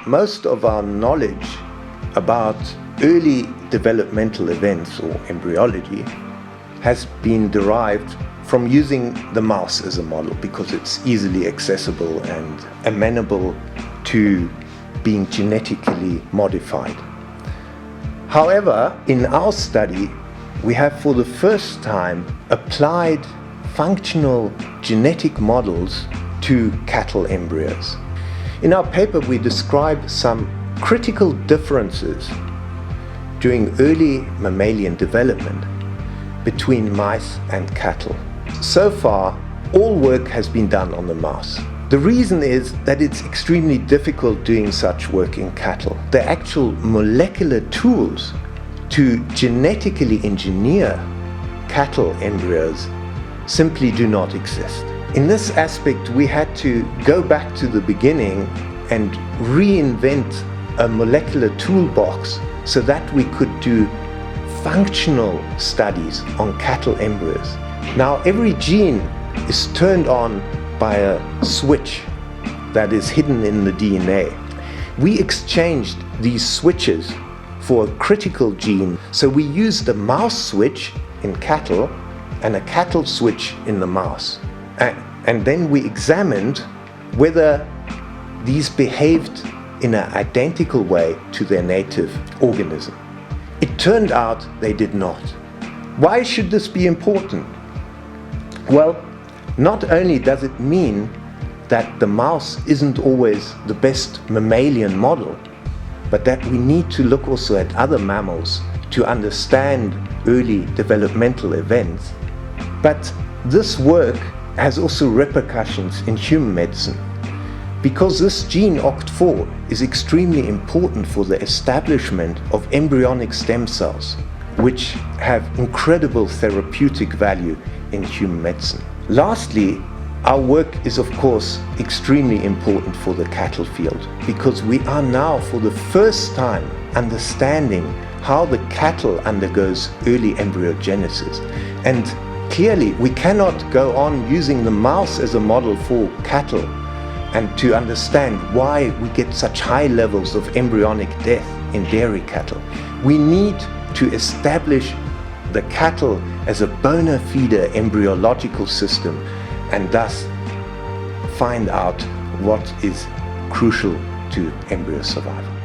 most of our knowledge about early developmental events or embryology has been derived from using the mouse as a model because it's easily accessible and amenable to being genetically modified. However, in our study, we have for the first time applied functional genetic models to cattle embryos. In our paper, we describe some critical differences during early mammalian development between mice and cattle. So far, all work has been done on the mouse. The reason is that it's extremely difficult doing such work in cattle. The actual molecular tools to genetically engineer cattle embryos simply do not exist. In this aspect, we had to go back to the beginning and reinvent a molecular toolbox so that we could do functional studies on cattle embryos. Now, every gene is turned on by a switch that is hidden in the DNA. We exchanged these switches for a critical gene, so we used a mouse switch in cattle and a cattle switch in the mouse. And then we examined whether these behaved in an identical way to their native organism. It turned out they did not. Why should this be important? Well, not only does it mean that the mouse isn't always the best mammalian model, but that we need to look also at other mammals to understand early developmental events. But this work has also repercussions in human medicine, because this gene OCT4 is extremely important for the establishment of embryonic stem cells, which have incredible therapeutic value in human medicine. Lastly, our work is of course extremely important for the cattle field, because we are now for the first time understanding how the cattle undergoes early embryogenesis. And clearly we cannot go on using the mouse as a model for cattle and to understand why we get such high levels of embryonic death in dairy cattle. We need to establish the cattle as a bona fide embryological system and thus find out what is crucial to embryo survival.